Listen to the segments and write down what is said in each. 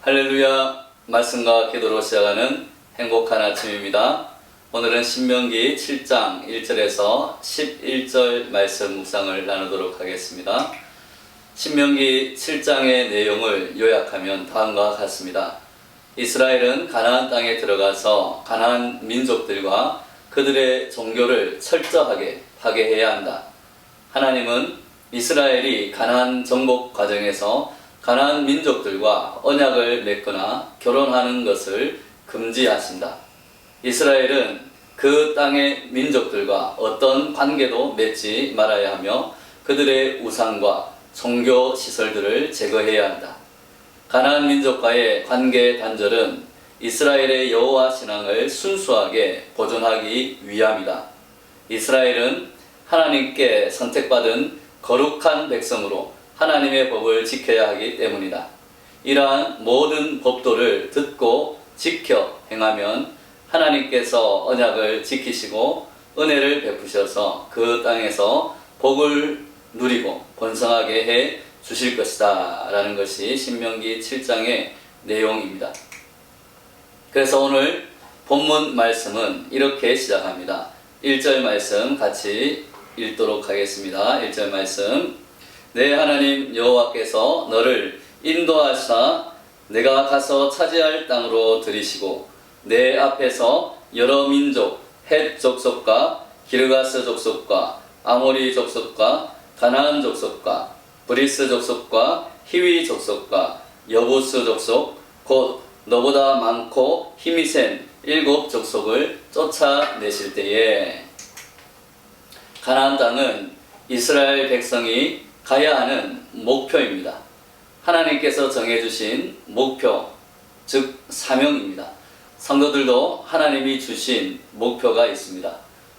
할렐루야. 말씀과 기도로 시작하는 행복한 아침입니다. 오늘은 신명기 7장 1절에서 11절 말씀 묵상을 나누도록 하겠습니다. 신명기 7장의 내용을 요약하면 다음과 같습니다. 이스라엘은 가나안 땅에 들어가서 가나안 민족들과 그들의 종교를 철저하게 파괴해야 한다. 하나님은 이스라엘이 가나안 정복 과정에서 가나안 민족들과 언약을 맺거나 결혼하는 것을 금지하신다. 이스라엘은 그 땅의 민족들과 어떤 관계도 맺지 말아야 하며 그들의 우상과 종교 시설들을 제거해야 한다. 가나안 민족과의 관계 단절은 이스라엘의 여호와 신앙을 순수하게 보존하기 위함이다. 이스라엘은 하나님께 선택받은 거룩한 백성으로 하나님의 법을 지켜야 하기 때문이다. 이러한 모든 법도를 듣고 지켜 행하면 하나님께서 언약을 지키시고 은혜를 베푸셔서 그 땅에서 복을 누리고 번성하게 해 주실 것이다 라는 것이 신명기 7장의 내용입니다. 그래서 오늘 본문 말씀은 이렇게 시작합니다. 1절 말씀 같이 읽도록 하겠습니다. 1절 말씀. 내 하나님 여호와께서 너를 인도하사 내가 가서 차지할 땅으로 들이시고 내 앞에서 여러 민족 헷 족속과 기르가스 족속과 아모리 족속과 가나안 족속과 브리스 족속과 히위 족속과 여부스 족속 곧 너보다 많고 힘이 센 7 족속을 쫓아내실 때에 가나안 땅은 이스라엘 백성이 가야 하는 목표입니다. 하나님께서 정해주신 목표, 즉 사명입니다. 성도들도 하나님이 주신 목표가 있습니다.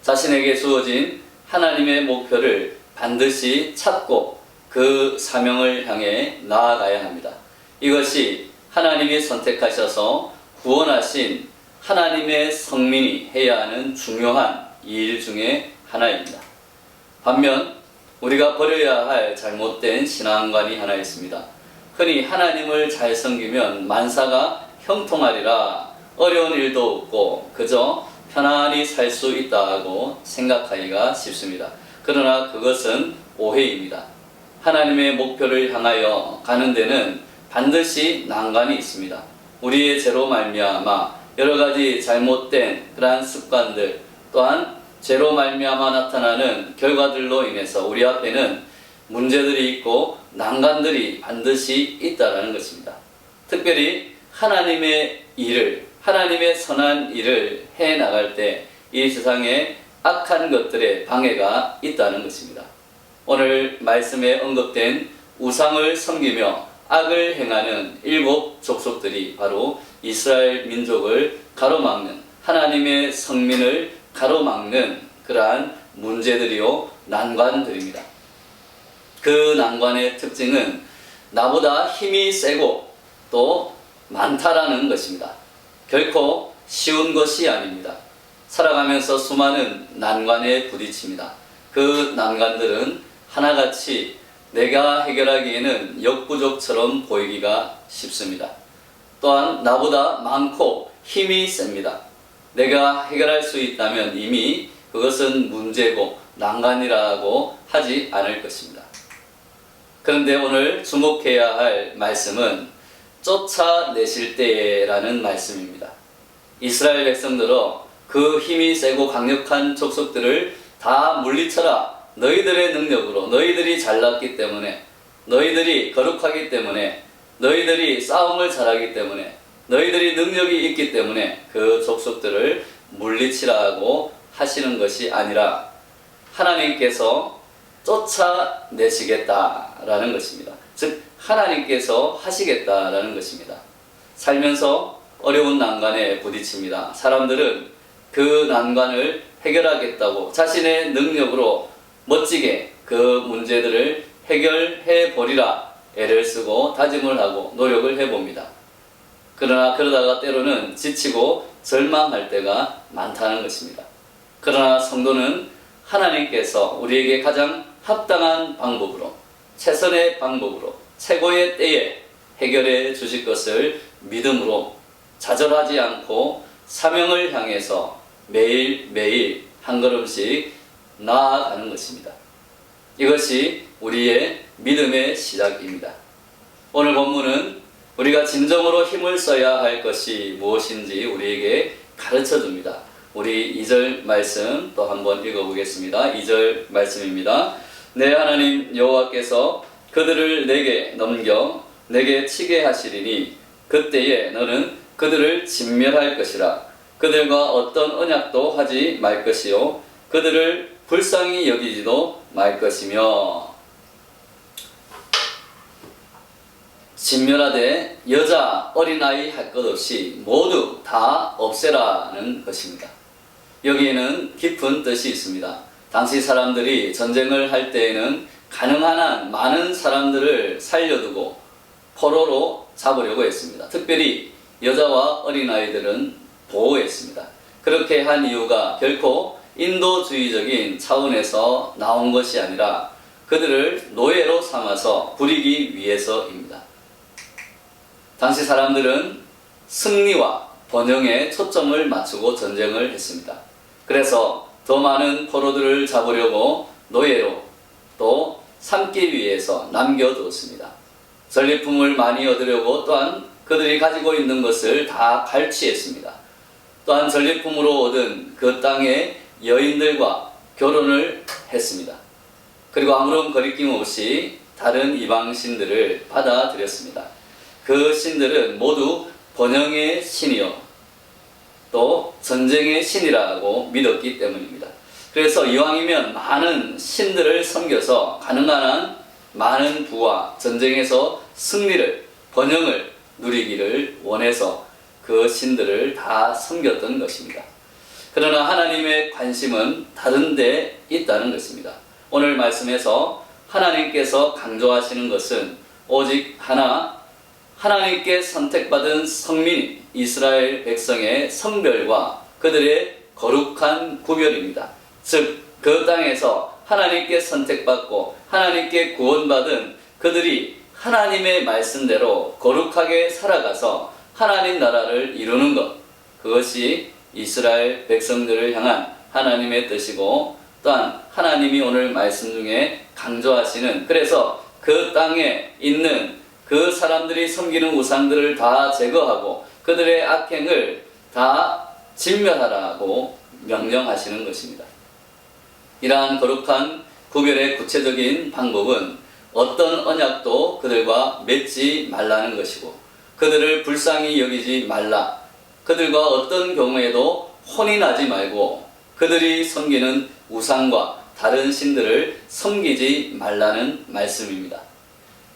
자신에게 주어진 하나님의 목표를 반드시 찾고 그 사명을 향해 나아가야 합니다. 이것이 하나님이 선택하셔서 구원하신 하나님의 성민이 해야 하는 중요한 일 중에 하나입니다. 반면 우리가 버려야 할 잘못된 신앙관이 하나 있습니다. 흔히 하나님을 잘 섬기면 만사가 형통하리라, 어려운 일도 없고 그저 편안히 살 수 있다고 생각하기가 쉽습니다. 그러나 그것은 오해입니다. 하나님의 목표를 향하여 가는 데는 반드시 난관이 있습니다. 우리의 죄로 말미암아 여러 가지 잘못된 그러한 습관들 또한 죄로 말미암아 나타나는 결과들로 인해서 우리 앞에는 문제들이 있고 난관들이 반드시 있다는 것입니다. 특별히 하나님의 일을, 하나님의 선한 일을 해나갈 때 이 세상에 악한 것들의 방해가 있다는 것입니다. 오늘 말씀에 언급된 우상을 섬기며 악을 행하는 7 족속들이 바로 이스라엘 민족을 가로막는, 하나님의 성민을 가로막는 그러한 문제들이요 난관들입니다. 그 난관의 특징은 나보다 힘이 세고 또 많다라는 것입니다. 결코 쉬운 것이 아닙니다. 살아가면서 수많은 난관에 부딪힙니다. 그 난관들은 하나같이 내가 해결하기에는 역부족처럼 보이기가 쉽습니다. 또한 나보다 많고 힘이 셉니다. 내가 해결할 수 있다면 이미 그것은 문제고 난관이라고 하지 않을 것입니다. 그런데 오늘 주목해야 할 말씀은 쫓아내실 때라는 말씀입니다. 이스라엘 백성들은 그 힘이 세고 강력한 족속들을 다 물리쳐라. 너희들의 능력으로, 너희들이 잘났기 때문에, 너희들이 거룩하기 때문에, 너희들이 싸움을 잘하기 때문에, 너희들이 능력이 있기 때문에 그 족속들을 물리치라고 하시는 것이 아니라 하나님께서 쫓아내시겠다라는 것입니다. 즉 하나님께서 하시겠다라는 것입니다. 살면서 어려운 난관에 부딪힙니다. 사람들은 그 난관을 해결하겠다고 자신의 능력으로 멋지게 그 문제들을 해결해 버리라 애를 쓰고 다짐을 하고 노력을 해봅니다. 그러나 그러다가 때로는 지치고 절망할 때가 많다는 것입니다. 그러나 성도는 하나님께서 우리에게 가장 합당한 방법으로, 최선의 방법으로, 최고의 때에 해결해 주실 것을 믿음으로 좌절하지 않고 사명을 향해서 매일매일 한 걸음씩 나아가는 것입니다. 이것이 우리의 믿음의 시작입니다. 오늘 본문은 우리가 진정으로 힘을 써야 할 것이 무엇인지 우리에게 가르쳐 줍니다. 우리 2절 말씀 또 한번 읽어보겠습니다. 2절 말씀입니다. 내 하나님 여호와께서 그들을 내게 넘겨 내게 치게 하시리니 그때에 너는 그들을 진멸할 것이라. 그들과 어떤 언약도 하지 말 것이요 그들을 불쌍히 여기지도 말 것이며. 진멸하되 여자 어린아이 할 것 없이 모두 다 없애라는 것입니다. 여기에는 깊은 뜻이 있습니다. 당시 사람들이 전쟁을 할 때에는 가능한 한 많은 사람들을 살려두고 포로로 잡으려고 했습니다. 특별히 여자와 어린아이들은 보호했습니다. 그렇게 한 이유가 결코 인도주의적인 차원에서 나온 것이 아니라 그들을 노예로 삼아서 부리기 위해서입니다. 당시 사람들은 승리와 번영에 초점을 맞추고 전쟁을 했습니다. 그래서 더 많은 포로들을 잡으려고 노예로 또 삼기 위해서 남겨두었습니다. 전리품을 많이 얻으려고 또한 그들이 가지고 있는 것을 다 갈취했습니다. 또한 전리품으로 얻은 그 땅의 여인들과 결혼을 했습니다. 그리고 아무런 거리낌 없이 다른 이방 신들을 받아들였습니다. 그 신들은 모두 번영의 신이요 또 전쟁의 신이라고 믿었기 때문입니다. 그래서 이왕이면 많은 신들을 섬겨서 가능한 한 많은 부와 전쟁에서 승리를 번영을 누리기를 원해서 그 신들을 다 섬겼던 것입니다. 그러나 하나님의 관심은 다른 데 있다는 것입니다. 오늘 말씀에서 하나님께서 강조하시는 것은 오직 하나님께 선택받은 성민 이스라엘 백성의 성별과 그들의 거룩한 구별입니다. 즉 그 땅에서 하나님께 선택받고 하나님께 구원받은 그들이 하나님의 말씀대로 거룩하게 살아가서 하나님 나라를 이루는 것, 그것이 이스라엘 백성들을 향한 하나님의 뜻이고 또한 하나님이 오늘 말씀 중에 강조하시는, 그래서 그 땅에 있는 그 사람들이 섬기는 우상들을 다 제거하고 그들의 악행을 다 진멸하라고 명령하시는 것입니다. 이러한 거룩한 구별의 구체적인 방법은 어떤 언약도 그들과 맺지 말라는 것이고 그들을 불쌍히 여기지 말라, 그들과 어떤 경우에도 혼인하지 말고 그들이 섬기는 우상과 다른 신들을 섬기지 말라는 말씀입니다.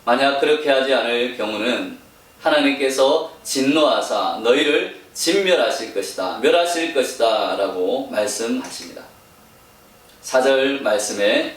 만약 그렇게 하지 않을 경우는 하나님께서 진노하사 너희를 진멸하실 것이다, 멸하실 것이다 라고 말씀하십니다. 4절 말씀에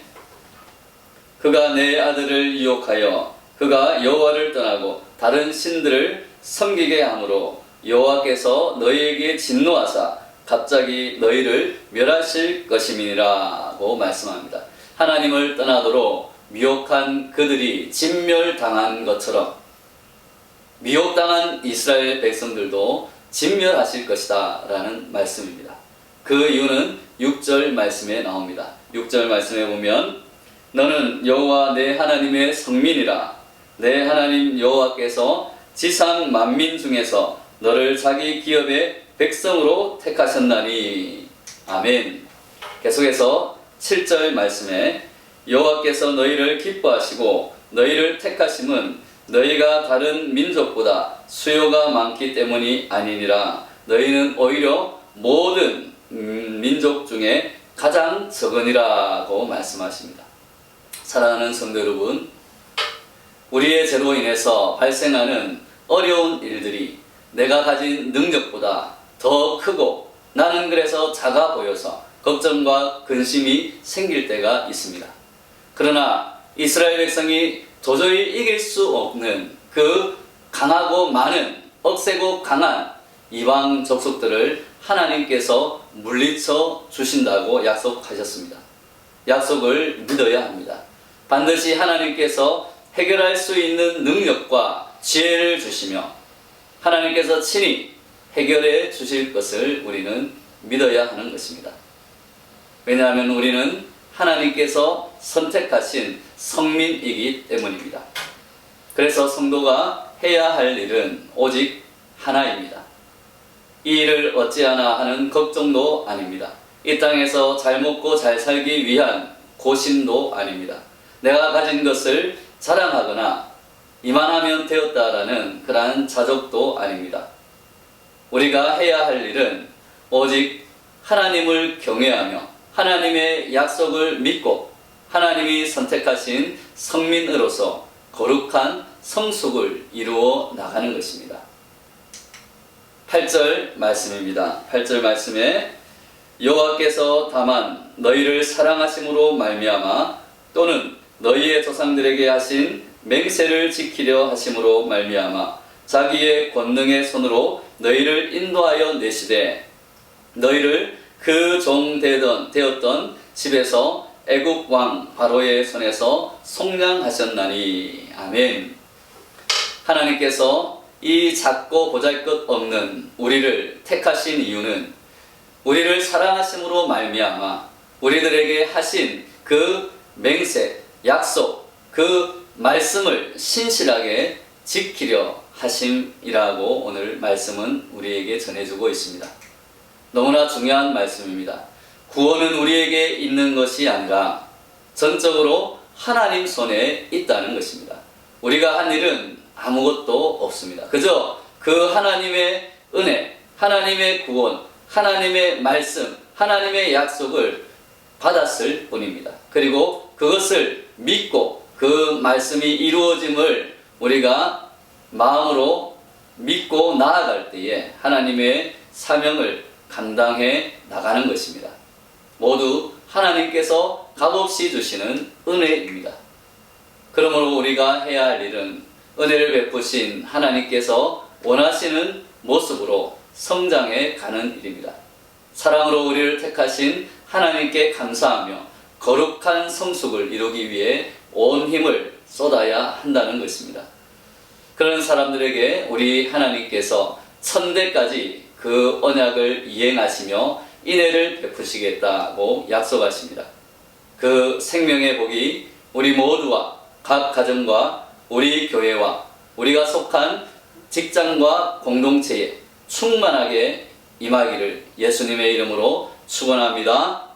그가 내 아들을 유혹하여 그가 여호와를 떠나고 다른 신들을 섬기게 하므로 여호와께서 너희에게 진노하사 갑자기 너희를 멸하실 것임이라고 말씀합니다. 하나님을 떠나도록 미혹한 그들이 진멸당한 것처럼 미혹당한 이스라엘 백성들도 진멸하실 것이다 라는 말씀입니다. 그 이유는 6절 말씀에 나옵니다. 6절 말씀에 보면 너는 여호와 내 하나님의 성민이라. 내 하나님 여호와께서 지상 만민 중에서 너를 자기 기업의 백성으로 택하셨나니. 아멘. 계속해서 7절 말씀에 여호와께서 너희를 기뻐하시고 너희를 택하심은 너희가 다른 민족보다 수요가 많기 때문이 아니니라. 너희는 오히려 모든 민족 중에 가장 적으니라고 말씀하십니다. 사랑하는 성도 여러분, 우리의 죄로 인해서 발생하는 어려운 일들이 내가 가진 능력보다 더 크고 나는 그래서 작아 보여서 걱정과 근심이 생길 때가 있습니다. 그러나 이스라엘 백성이 도저히 이길 수 없는 그 강하고 많은 억세고 강한 이방 족속들을 하나님께서 물리쳐 주신다고 약속하셨습니다. 약속을 믿어야 합니다. 반드시 하나님께서 해결할 수 있는 능력과 지혜를 주시며 하나님께서 친히 해결해 주실 것을 우리는 믿어야 하는 것입니다. 왜냐하면 우리는 하나님께서 선택하신 성민이기 때문입니다. 그래서 성도가 해야 할 일은 오직 하나입니다. 이 일을 어찌하나 하는 걱정도 아닙니다. 이 땅에서 잘 먹고 잘 살기 위한 고심도 아닙니다. 내가 가진 것을 자랑하거나 이만하면 되었다라는 그러한 자족도 아닙니다. 우리가 해야 할 일은 오직 하나님을 경외하며 하나님의 약속을 믿고 하나님이 선택하신 성민으로서 거룩한 성숙을 이루어 나가는 것입니다. 8절 말씀입니다. 8절 말씀에 여호와께서 다만 너희를 사랑하심으로 말미암아 또는 너희의 조상들에게 하신 맹세를 지키려 하심으로 말미암아 자기의 권능의 손으로 너희를 인도하여 내시되 너희를 그 종 되었던 집에서 애굽 왕 바로의 손에서 속량하셨나니. 아멘. 하나님께서 이 작고 보잘것없는 우리를 택하신 이유는 우리를 사랑하심으로 말미암아 우리들에게 하신 그 맹세, 약속, 그 말씀을 신실하게 지키려 하심이라고 오늘 말씀은 우리에게 전해주고 있습니다. 너무나 중요한 말씀입니다. 구원은 우리에게 있는 것이 아니라 전적으로 하나님 손에 있다는 것입니다. 우리가 한 일은 아무것도 없습니다. 그저 그 하나님의 은혜, 하나님의 구원, 하나님의 말씀, 하나님의 약속을 받았을 뿐입니다. 그리고 그것을 믿고 그 말씀이 이루어짐을 우리가 마음으로 믿고 나아갈 때에 하나님의 사명을 감당해 나가는 것입니다. 모두 하나님께서 값없이 주시는 은혜입니다. 그러므로 우리가 해야 할 일은 은혜를 베푸신 하나님께서 원하시는 모습으로 성장해 가는 일입니다. 사랑으로 우리를 택하신 하나님께 감사하며 거룩한 성숙을 이루기 위해 온 힘을 쏟아야 한다는 것입니다. 그런 사람들에게 우리 하나님께서 천대까지 그 언약을 이행하시며 인애를 베푸시겠다고 약속하십니다. 그 생명의 복이 우리 모두와 각 가정과 우리 교회와 우리가 속한 직장과 공동체에 충만하게 임하기를 예수님의 이름으로 축원합니다.